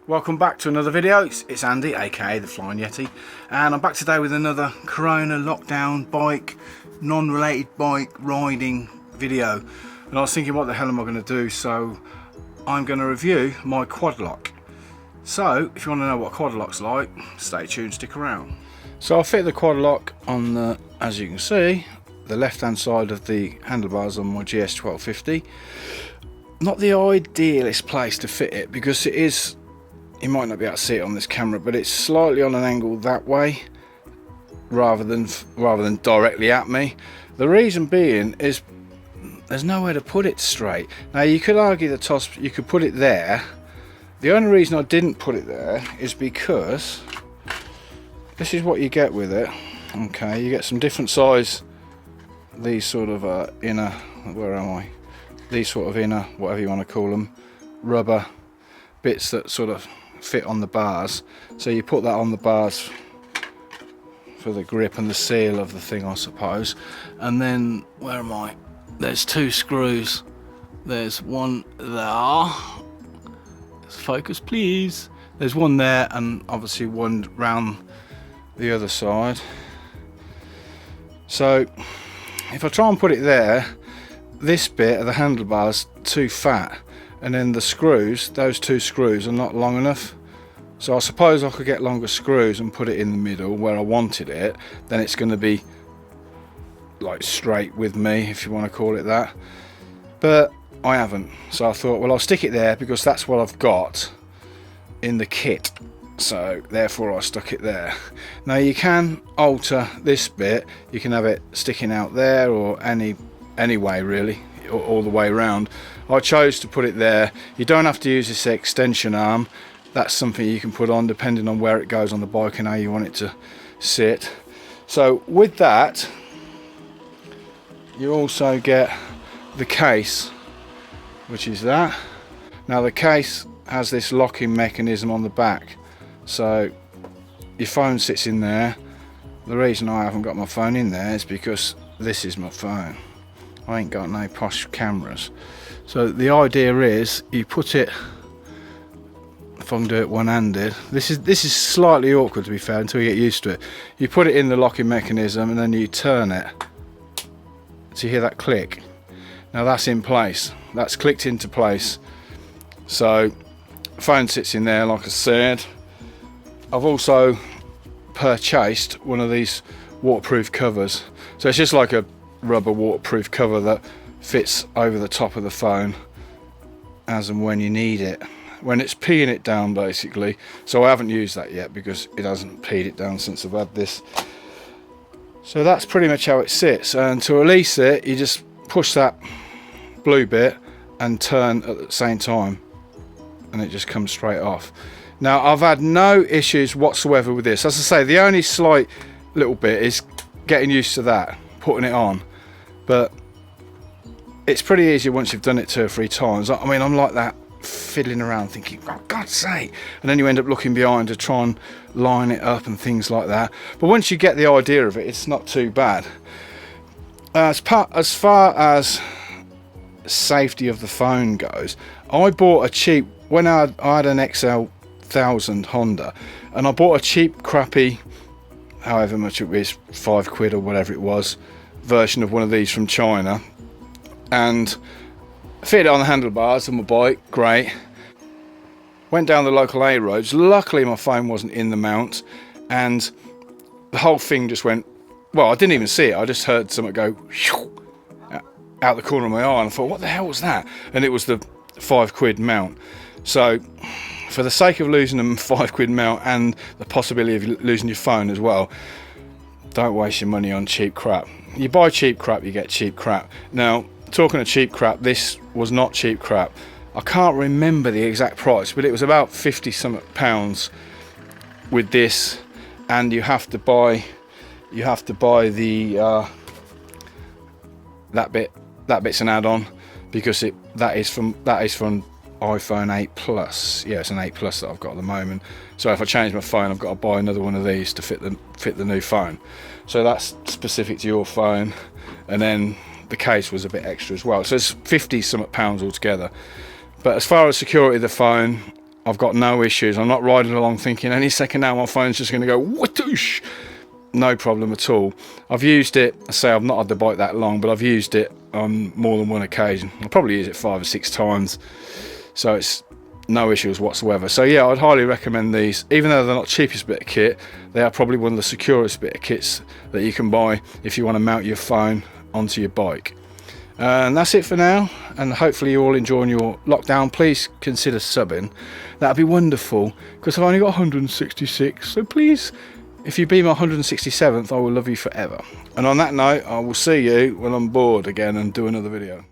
Welcome back to another video. It's Andy, aka the Flying Yeti, and I'm back today with another Corona lockdown bike, non-related bike riding video. And I was thinking, what the hell am I going to do? So I'm going to review my quad lock. So if you want to know what a quad lock's like, stay tuned, stick around. So I'll fit the quad lock on the, as you can see, the left hand side of the handlebars on my GS 1250. Not the idealest place to fit it because it is, you might not be able to see it on this camera, but it's slightly on an angle that way rather than directly at me. The reason being is there's nowhere to put it straight. Now you could argue that you could put it there. The only reason I didn't put it there is because this is what you get with it. Okay, you get some different size, these sort of inner, where am I? These sort of inner, whatever you want to call them, rubber bits that sort of fit on the bars. So you put that on the bars for the grip and the seal of the thing, I suppose. And then, where am I? There's two screws. There's one there. Focus please. There's one there and obviously one round the other side. So if I try and put it there, this bit of the handlebars too fat, and then the screws, those two screws are not long enough. So I suppose I could get longer screws and put it in the middle where I wanted it. Then it's going to be like straight with me, if you want to call it that. But I haven't, so I thought, well, I'll stick it there because that's what I've got in the kit, so therefore I stuck it there. Now you can alter this bit, you can have it sticking out there or any way really, all the way around. I chose to put it there. You don't have to use this extension arm, that's something you can put on depending on where it goes on the bike and how you want it to sit. So with that you also get the case, which is that. Now the case has this locking mechanism on the back, so your phone sits in there. The reason I haven't got my phone in there is because this is my phone. I ain't got no posh cameras. So the idea is you put it, if I can do it one-handed, this is slightly awkward to be fair until you get used to it. You put it in the locking mechanism and then you turn it. So you hear that click. Now that's in place, that's clicked into place. So phone sits in there like I said. I've also purchased one of these waterproof covers. So it's just like a rubber waterproof cover that fits over the top of the phone as and when you need it. When it's peeing it down basically. So I haven't used that yet because it hasn't peed it down since I've had this. So that's pretty much how it sits, and to release it you just push that blue bit and turn at the same time and it just comes straight off. Now I've had no issues whatsoever with this. As I say, the only slight little bit is getting used to that, putting it on, but it's pretty easy once you've done it 2 or 3 times. I mean, I'm like that, fiddling around thinking, oh God's sake, and then you end up looking behind to try and line it up and things like that. But once you get the idea of it, it's not too bad. As far as safety of the phone goes, I bought a cheap, when I had an XL 1000 Honda, and I bought a cheap crappy, however much it was, £5 or whatever it was, version of one of these from China, and fitted it on the handlebars of my bike. Great. Went down the local A roads. Luckily my phone wasn't in the mount and the whole thing just went, well, I didn't even see it, I just heard something go out the corner of my eye and I thought, what the hell was that? And it was the £5 mount. So for the sake of losing a £5 mount and the possibility of losing your phone as well, don't waste your money on cheap crap. You buy cheap crap, you get cheap crap. Now talking of cheap crap, this was not cheap crap. I can't remember the exact price, but it was about 50 something pounds with this, and you have to buy the that bit's an add-on because that is from iPhone 8 Plus. Yeah, it's an 8 Plus that I've got at the moment. So if I change my phone, I've got to buy another one of these to fit the new phone. So that's specific to your phone, and then the case was a bit extra as well. So it's 50 something pounds altogether. But as far as security of the phone, I've got no issues. I'm not riding along thinking any second now my phone's just going to go whoosh. No problem at all. I've used it, I say I've not had the bike that long, but I've used it on more than one occasion. I probably use it 5 or 6 times, so it's no issues whatsoever. So yeah, I'd highly recommend these. Even though they're not the cheapest bit of kit, they are probably one of the securest bit of kits that you can buy if you want to mount your phone onto your bike. And that's it for now, and hopefully you're all enjoying your lockdown. Please consider subbing, that'd be wonderful, because I've only got 166, so please, if you be my 167th, I will love you forever. And on that note, I will see you when I'm bored again and do another video.